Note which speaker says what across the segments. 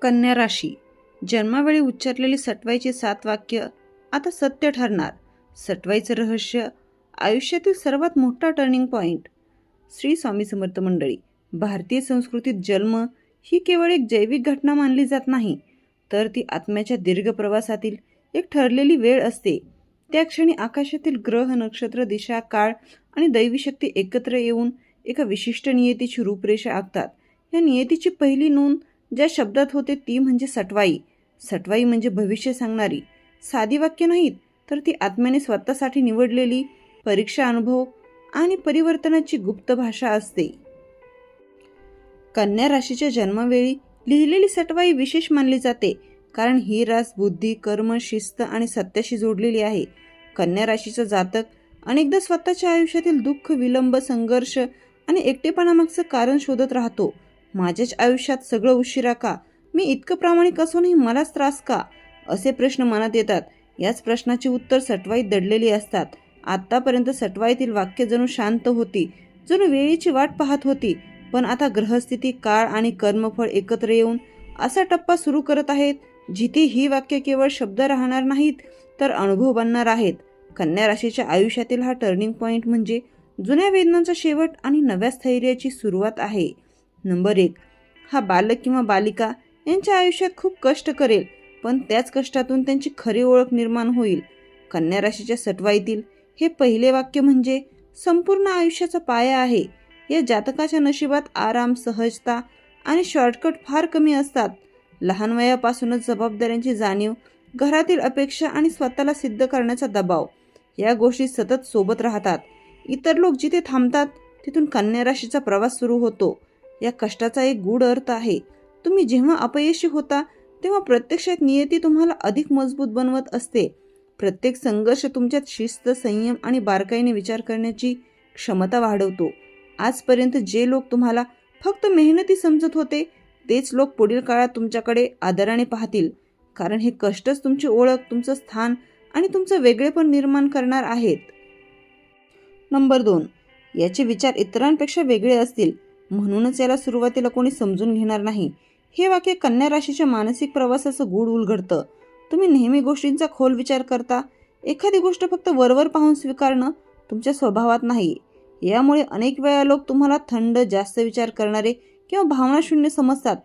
Speaker 1: कन्या राशी. जन्मावेळी उच्चारलेली सटवाईची 7 वाक्य आता सत्य ठरणार. सटवाईचं रहस्य, आयुष्यातील सर्वात मोठा टर्निंग पॉइंट. श्री स्वामी समर्थ मंडळी. भारतीय संस्कृतीत जन्म ही केवळ एक जैविक घटना मानली जात नाही, तर ती आत्म्याच्या दीर्घ प्रवासातील एक ठरलेली वेळ असते. त्या क्षणी आकाशातील ग्रह, नक्षत्र, दिशा, काळ आणि दैवी शक्ती एकत्र येऊन एका विशिष्ट नियतीची रूपरेषा आखतात. या नियतीची पहिली नोंद ज्या शब्दात होते ती म्हणजे सटवाई. सटवाई म्हणजे भविष्य सांगणारी साधी वाक्य नाहीत, तर ती आत्म्याने स्वतःसाठी निवडलेली परीक्षा, अनुभव आणि परिवर्तनाची गुप्त भाषा असते. कन्या राशीच्या जन्मवेळी लिहिलेली सटवाई विशेष मानली जाते, कारण ही रास बुद्धी, कर्म, शिस्त आणि सत्याशी जोडलेली आहे. कन्या राशीचा जातक अनेकदा स्वतःच्या आयुष्यातील दुःख, विलंब, संघर्ष आणि एकटेपणामागचं कारण शोधत राहतो. माझ्याच आयुष्यात सगळं उशिरा का? मी इतकं प्रामाणिक असूनही मलाच त्रास का? असे प्रश्न मनात येतात. याच प्रश्नाची उत्तर सटवाईत दडलेली असतात. आतापर्यंत सटवाईतील वाक्य जणू शांत होती, जणू वेळेची वाट पाहत होती. पण आता ग्रहस्थिती, काळ आणि कर्मफळ एकत्र येऊन असा टप्पा सुरू करत आहेत जिथे ही वाक्य केवळ शब्द राहणार नाहीत, तर अनुभव बनणार आहेत. कन्या राशीच्या आयुष्यातील हा टर्निंग पॉइंट म्हणजे जुन्या वेदनांचा शेवट आणि नव्या स्थैर्याची सुरुवात आहे. नंबर 1. हा बालक किंवा बालिका यांच्या आयुष्यात खूप कष्ट करेल, पण त्याच कष्टातून त्यांची खरी ओळख निर्माण होईल. कन्या राशीच्या सटवाईतील हे पहिले वाक्य म्हणजे संपूर्ण आयुष्याचा पाया आहे. या जातकाच्या नशिबात आराम, सहजता आणि शॉर्टकट फार कमी असतात. लहान वयापासूनच जबाबदाऱ्यांची जाणीव, घरातील अपेक्षा आणि स्वतःला सिद्ध करण्याचा दबाव या गोष्टी सतत सोबत राहतात. इतर लोक जिथे थांबतात तिथून कन्या राशीचा प्रवास सुरू होतो. या कष्टाचा एक गूढ अर्थ आहे. तुम्ही जेव्हा अपयशी होता तेव्हा प्रत्यक्षात नियती तुम्हाला अधिक मजबूत बनवत असते. प्रत्येक संघर्ष तुमच्यात शिस्त, संयम आणि बारकाईने विचार करण्याची क्षमता वाढवतो. आजपर्यंत जे लोक तुम्हाला फक्त मेहनती समजत होते, तेच लोक पुढील काळात तुमच्याकडे आदराने पाहतील, कारण हे कष्टच तुमची ओळख, तुमचं स्थान आणि तुमचं वेगळेपण निर्माण करणार आहेत. नंबर 2. याचे विचार इतरांपेक्षा वेगळे असतील, म्हणूनच याला सुरुवातीला कोणी समजून घेणार नाही. हे वाक्य कन्या राशीच्या मानसिक प्रवासाचं गूढ उलगडतं. तुम्ही नेहमी गोष्टींचा खोल विचार करता. एखादी गोष्ट फक्त वरवर पाहून स्वीकारणं तुमच्या स्वभावात नाही. यामुळे अनेक वेळा लोक तुम्हाला थंड, जास्त विचार करणारे किंवा भावनाशून्य समजतात.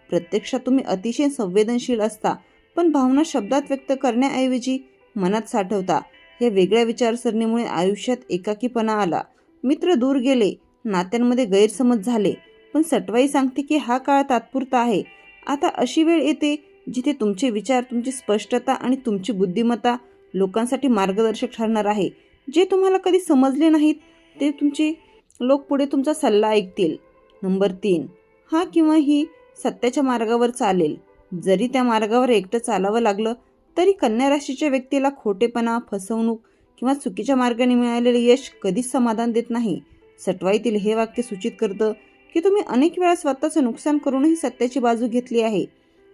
Speaker 1: प्रत्यक्षात तुम्ही अतिशय संवेदनशील असता, पण भावना शब्दात व्यक्त करण्याऐवजी मनात साठवता. या वेगळ्या विचारसरणीमुळे आयुष्यात एकाकीपणा आला, मित्र दूर गेले, नात्यांमध्ये गैरसमज झाले. पण सटवाई सांगते की हा काळ तात्पुरता आहे. आता अशी वेळ येते जिथे तुमचे विचार, तुमची स्पष्टता आणि तुमची बुद्धिमत्ता लोकांसाठी मार्गदर्शक ठरणार आहे. जे तुम्हाला कधी समजले नाहीत ते तुमचे लोक पुढे तुमचा सल्ला ऐकतील. नंबर 3. हा किंवा ही सत्याच्या मार्गावर चालेल. जरी त्या मार्गावर एकटं चालावं लागलं तरी कन्या राशीच्या व्यक्तीला खोटेपणा, फसवणूक किंवा चुकीच्या मार्गाने मिळालेले यश कधीच समाधान देत नाही. सटवाईतील हे वाक्य सूचित करतं की तुम्ही अनेक वेळा स्वतःचं नुकसान करूनही सत्याची बाजू घेतली आहे.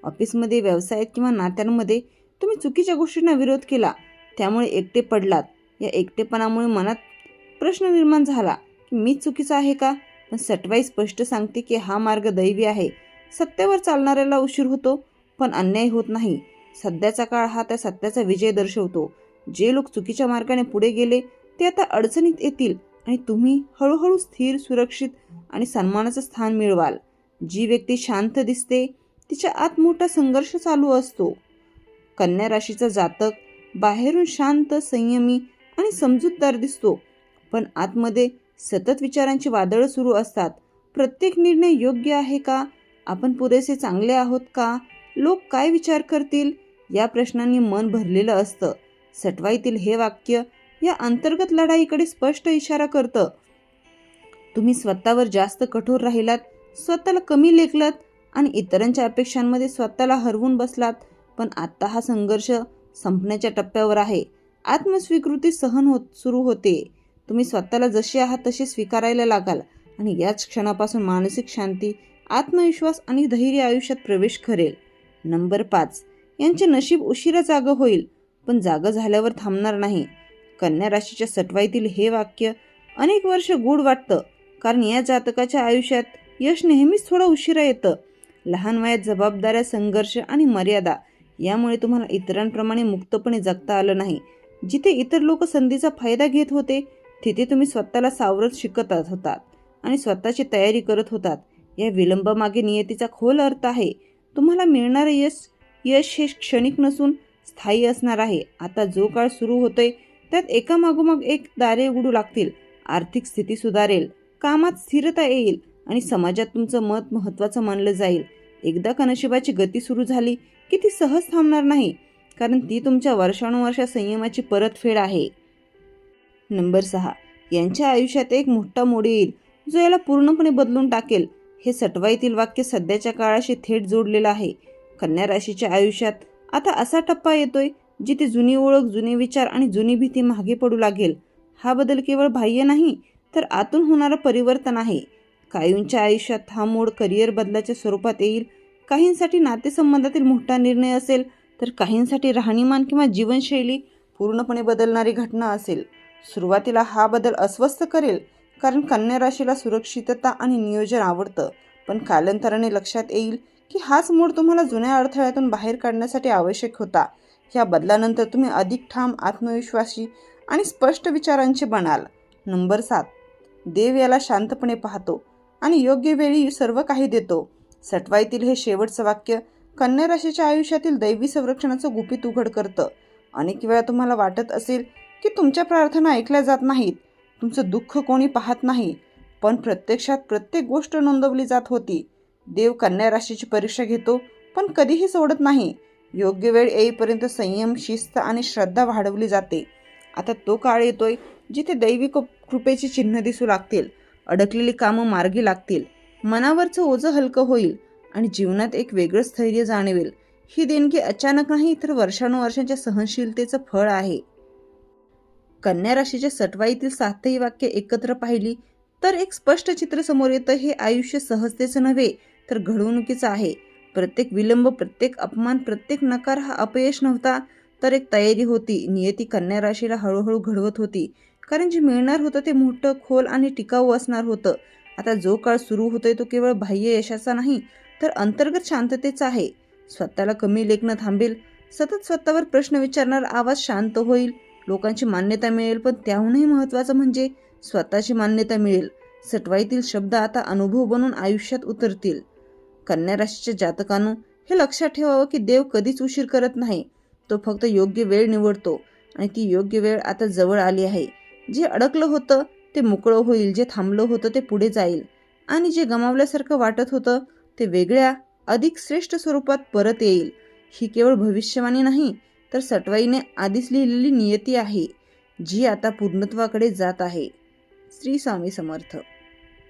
Speaker 1: ऑफिसमध्ये, व्यवसायात किंवा नात्यांमध्ये तुम्ही चुकीच्या गोष्टींना विरोध केला, त्यामुळे एकटे पडलात. या एकटेपणामुळे मनात प्रश्न निर्माण झाला की मीच चुकीचा आहे का? पण सटवाई स्पष्ट सांगते की हा मार्ग दैवी आहे. सत्यावर चालणाऱ्याला उशीर होतो, पण अन्याय होत नाही. सध्याचा काळ हा त्या सत्याचा विजय दर्शवतो. जे लोक चुकीच्या मार्गाने पुढे गेले ते आता अडचणीत येतील आणि तुम्ही हळूहळू स्थिर, सुरक्षित आणि सन्मानाचं स्थान मिळवाल. जी व्यक्ती शांत दिसते तिच्या आत मोठा संघर्ष चालू असतो. कन्या राशीचा जातक बाहेरून शांत, संयमी आणि समजूतदार दिसतो, पण आतमध्ये सतत विचारांची वादळं सुरू असतात. प्रत्येक निर्णय योग्य आहे का? आपण पुरेसे चांगले आहोत का? लोक काय विचार करतील? या प्रश्नांनी मन भरलेलं असतं. सटवाईतील हे वाक्य या अंतर्गत लढाईकडे स्पष्ट इशारा करतं. तुम्ही स्वतःवर जास्त कठोर राहिलात, स्वतःला कमी लेखलात आणि इतरांच्या अपेक्षांमध्ये स्वतःला हरवून बसलात. पण आता हा संघर्ष संपण्याच्या टप्प्यावर आहे. आत्मस्वीकृती सुरू होते. तुम्ही स्वतःला जसे आहात तसे स्वीकारायला लागाल आणि याच क्षणापासून मानसिक शांती, आत्मविश्वास आणि धैर्य आयुष्यात प्रवेश करेल. नंबर 5. यांचे नशीब उशिरा जागं होईल, पण जागं झाल्यावर थांबणार नाही. कन्या राशीच्या सटवाईतील हे वाक्य अनेक वर्ष गूढ वाटतं, कारण या जातकाच्या आयुष्यात यश नेहमीच थोडं उशिरा येतं. लहान वयात जबाबदाऱ्या, संघर्ष आणि मर्यादा यामुळे तुम्हाला इतरांप्रमाणे मुक्तपणे जगता आलं नाही. जिथे इतर लोक संधीचा फायदा घेत होते तिथे तुम्ही स्वतःला सावरत शिकत होतात आणि स्वतःची तयारी करत होतात. या विलंबामागे नियतीचा खोल अर्थ आहे. तुम्हाला मिळणारे यश हे क्षणिक नसून स्थायी असणार आहे. आता जो काळ सुरू होतोय त्यात एकामागोमाग एक दारे उघडू लागतील. आर्थिक स्थिती सुधारेल, कामात स्थिरता येईल आणि समाजात तुमचं मत महत्त्वाचं मानलं जाईल. एकदा का नशिबाची गती सुरू झाली की ती सहज थांबणार नाही, कारण ती तुमच्या वर्षानुवर्षा संयमाची परतफेड आहे. नंबर 6. यांच्या आयुष्यात एक मोठा मोड येईल जो याला पूर्णपणे बदलून टाकेल. हे सटवाईतील वाक्य सध्याच्या काळाशी थेट जोडलेलं आहे. कन्या राशीच्या आयुष्यात आता असा टप्पा येतोय जिथे जुनी ओळख, जुने विचार आणि जुनी भीती मागे पडू लागेल. हा बदल केवळ बाह्य नाही तर आतून होणारं परिवर्तन आहे. काहींच्या आयुष्यात हा मोड करिअर बदलाच्या स्वरूपात येईल. काहींसाठी नातेसंबंधातील मोठा निर्णय असेल तर काहींसाठी राहणीमान किंवा जीवनशैली पूर्णपणे बदलणारी घटना असेल. सुरुवातीला हा बदल अस्वस्थ करेल, कारण कन्या राशीला सुरक्षितता आणि नियोजन आवडतं. पण कालांतराने लक्षात येईल की हाच मोड तुम्हाला जुन्या अडथळ्यातून बाहेर काढण्यासाठी आवश्यक होता. या बदलानंतर तुम्ही अधिक ठाम, आत्मविश्वासी आणि स्पष्ट विचारांचे बनाल. नंबर 7. देव याला शांतपणे पाहतो आणि योग्य वेळी सर्व काही देतो. सटवाईतील हे शेवटचं वाक्य कन्या राशीच्या आयुष्यातील दैवी संरक्षणाचं गुपित उघड करतं. अनेक वेळा तुम्हाला वाटत असेल की तुमच्या प्रार्थना ऐकल्या जात नाहीत, तुमचं दुःख कोणी पाहत नाही, पण प्रत्यक्षात प्रत्येक गोष्ट नोंदवली जात होती. देव कन्या राशीची परीक्षा घेतो पण कधीही सोडत नाही. योग्य वेळ येईपर्यंत संयम, शिस्त आणि श्रद्धा वाढवली जाते. आता तो काळ येतोय जिथे दैवी कृपेची चिन्ह दिसू लागतील, अडकलेली कामं मार्गी लागतील, मनावरचं ओझं हलकं होईल आणि जीवनात एक वेगळं स्थैर्य जाणवेल. ही देणगी अचानक नाही तर वर्षानुवर्षांच्या सहनशीलतेचं फळ आहे. कन्या राशीच्या सटवाईतील 7ही वाक्य एकत्र पाहिली तर एक स्पष्ट चित्र समोर येतं. हे आयुष्य सहजतेचं नव्हे तर घडवणुकीचं आहे. प्रत्येक विलंब, प्रत्येक अपमान, प्रत्येक नकार हा अपयश नव्हता तर एक तयारी होती. नियती कन्या राशीला हळूहळू घडवत होती, कारण जे मिळणार होतं ते मोठं, खोल आणि टिकाऊ असणार होतं. आता जो काळ सुरू होतोय तो केवळ बाह्य यशाचा नाही तर अंतर्गत शांततेचा आहे. स्वतःला कमी लेखणं थांबेल, सतत स्वतःवर प्रश्न विचारणारा आवाज शांत होईल, लोकांची मान्यता मिळेल, पण त्याहूनही महत्त्वाचं म्हणजे स्वतःची मान्यता मिळेल. सटवाईतील शब्द आता अनुभव बनून आयुष्यात उतरतील. कन्या राशीच्या जातकांनो, हे लक्षात ठेवावं की देव कधीच उशीर करत नाही. तो फक्त योग्य वेळ निवडतो आणि ती योग्य वेळ आता जवळ आली आहे. जे अडकलं होतं ते मोकळं होईल, जे थांबलं होतं ते पुढे जाईल आणि जे गमावल्यासारखं वाटत होतं ते वेगळ्या, अधिक श्रेष्ठ स्वरूपात परत येईल. ही केवळ भविष्यवाणी नाही तर सटवाईने आधीच लिहिलेली नियती आहे, जी आता पूर्णत्वाकडे जात आहे. श्री स्वामी समर्थ.